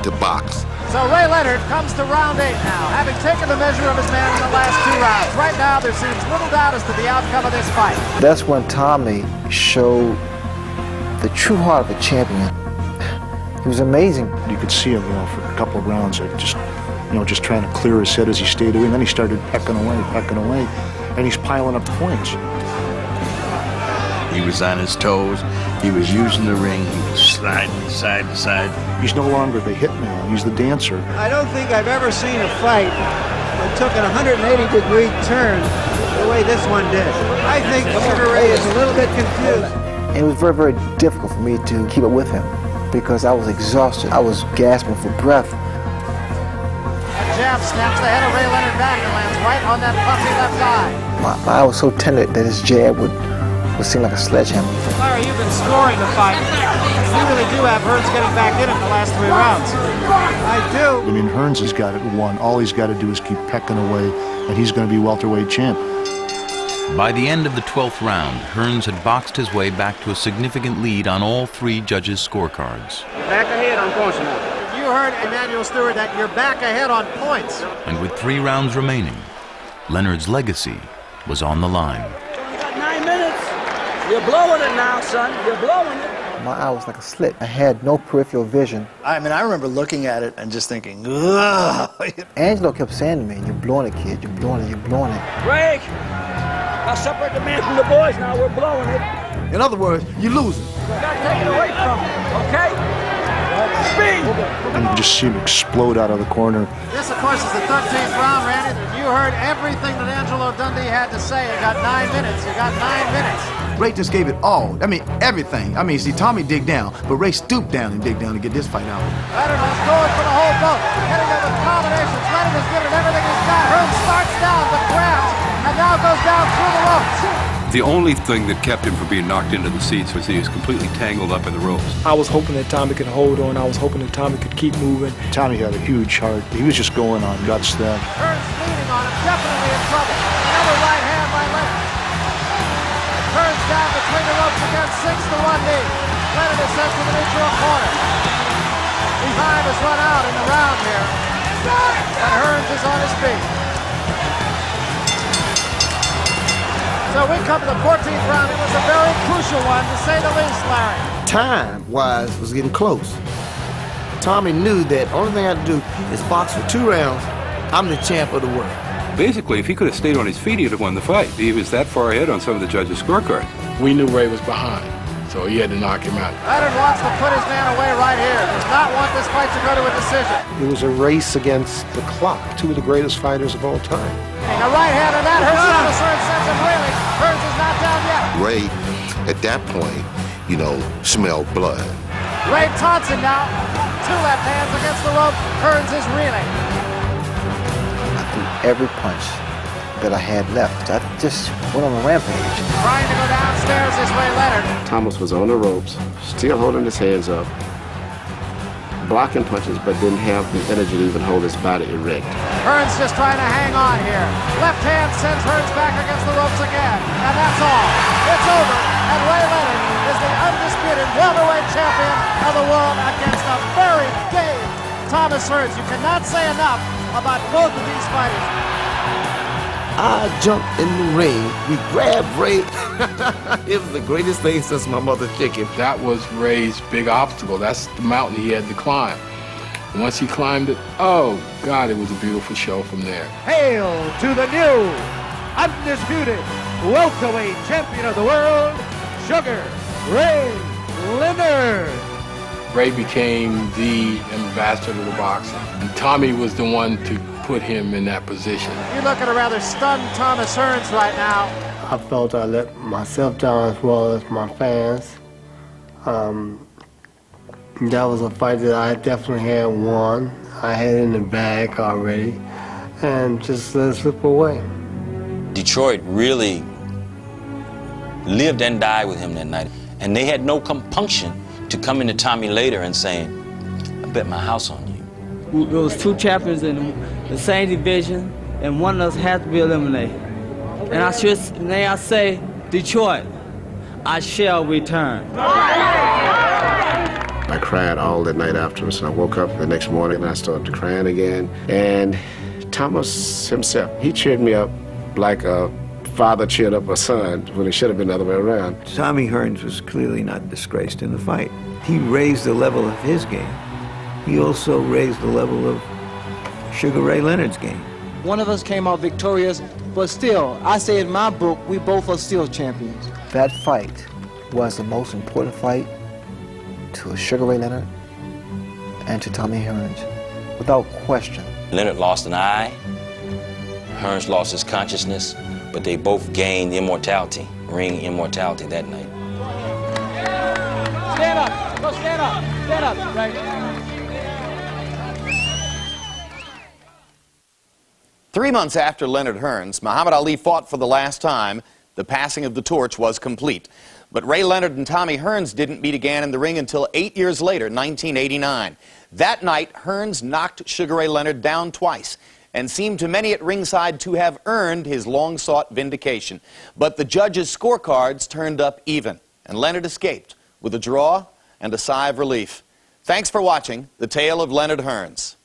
to box. So Ray Leonard comes to round 8 now, having taken the measure of his man in the last 2 rounds. Right now, there seems little doubt as to the outcome of this fight. That's when Tommy showed the true heart of a champion. He was amazing. You could see him, for a couple of rounds, just trying to clear his head as he stayed away. And then he started pecking away, and he's piling up points. He was on his toes. He was using the ring. He was sliding side to side. He's no longer the hitman. He's the dancer. I don't think I've ever seen a fight that took an 180-degree turn the way this one did. I think Sugar Ray is a little bit confused. It was very, very difficult for me to keep up with him because I was exhausted. I was gasping for breath. That jab snaps the head of Ray Leonard back and lands right on that puffy left eye. My eye was so tender that his jab would seem like a sledgehammer. Larry, you've been scoring the fight. You really do have Hearns getting back in the last 3 rounds. I do. I mean, Hearns has got it won. All he's got to do is keep pecking away, and he's going to be welterweight champ. By the end of the 12th round, Hearns had boxed his way back to a significant lead on all 3 judges' scorecards. Back ahead on points now. You heard Emmanuel Stewart that you're back ahead on points. And with 3 rounds remaining, Leonard's legacy was on the line. You got 9 minutes. You're blowing it now, son. You're blowing it. My eye was like a slit. I had no peripheral vision. I mean, I remember looking at it and just thinking, ugh. Angelo kept saying to me, "You're blowing it, kid. You're blowing it. You're blowing it." Break. I'll separate the man from the boys now. We're blowing it. In other words, you're losing. You got to take it away from him, okay? Speed. And you just see him explode out of the corner. This, of course, is the 13th round, Randy. You heard everything that Angelo Dundee had to say. You got 9 minutes. You got 9 minutes. Ray just gave it all. I mean, everything. I mean, see, Tommy dig down, but Ray stooped down and dig down to get this fight out. Leonard was going for the whole boat. Hitting it with combinations. Leonard has given everything he's got. Hearns starts down, but grabs, and now goes down through the ropes. The only thing that kept him from being knocked into the seats was he was completely tangled up in the ropes. I was hoping that Tommy could hold on. I was hoping that Tommy could keep moving. Tommy had a huge heart. He was just going on guts then. Hearns leaning on him, definitely in trouble. Another right hand by Leonard. Hearns down between the ropes again, 6 to 1 lead. Leonard is sent to the neutral corner. Time has run out in the round here, and Hearns is on his feet. So we come to the 14th round. It was a very crucial one, to say the least, Larry. Time-wise was getting close. Tommy knew that only thing I had to do is box for 2 rounds. I'm the champ of the world. Basically, if he could have stayed on his feet, he'd have won the fight. He was that far ahead on some of the judges' scorecards. We knew Ray was behind, so he had to knock him out. Leonard wants to put his man away right here. Does not want this fight to go to a decision. It was a race against the clock. 2 of the greatest fighters of all time. A right hand, and that hurts Thomas Hearns, sends him reeling. Hearns is not down yet. Ray, at that point, smelled blood. Ray Thompson now, 2 left hands against the rope. Hearns is reeling. I threw every punch that I had left. I just went on a rampage. Trying to go downstairs is Ray Leonard. Thomas was on the ropes, still holding his hands up, blocking punches, but didn't have the energy to even hold his body erect. Hearns just trying to hang on here. Left hand sends Hearns back against the ropes again. And that's all. It's over. And Ray Leonard is the undisputed welterweight champion of the world against a very game Thomas Hearns. You cannot say enough about both of these fighters. I jumped in the ring. We grabbed Ray. It was the greatest thing since my mother's chicken. That was Ray's big obstacle. That's the mountain he had to climb. And once he climbed it, oh, God, it was a beautiful show from there. Hail to the new, undisputed welterweight champion of the world, Sugar Ray Leonard. Ray became the ambassador of the boxing. And Tommy was the one to put him in that position. You look at a rather stunned Thomas Hearns right now. I felt I let myself down as well as my fans. That was a fight that I definitely had won. I had it in the bag already, and just let it slip away. Detroit really lived and died with him that night, and they had no compunction to come into Tommy later and saying, "I bet my house on you." There was 2 champions in the same division, and one of us had to be eliminated. And I say, Detroit, I shall return. I cried all that night afterwards. I woke up the next morning and I started crying again. And Thomas himself, he cheered me up like a father cheered up a son when it should have been the other way around. Tommy Hearns was clearly not disgraced in the fight. He raised the level of his game. He also raised the level of Sugar Ray Leonard's game. One of us came out victorious, but still, I say in my book, we both are still champions. That fight was the most important fight to Sugar Ray Leonard and to Tommy Hearns, without question. Leonard lost an eye, Hearns lost his consciousness, but they both gained immortality, ring immortality that night. Stand up, go stand up, stand up, right. 3 months after Leonard Hearns, Muhammad Ali fought for the last time. The passing of the torch was complete. But Ray Leonard and Tommy Hearns didn't meet again in the ring until 8 years later, 1989. That night, Hearns knocked Sugar Ray Leonard down twice and seemed to many at ringside to have earned his long-sought vindication. But the judges' scorecards turned up even, and Leonard escaped with a draw and a sigh of relief. Thanks for watching The Tale of Leonard Hearns.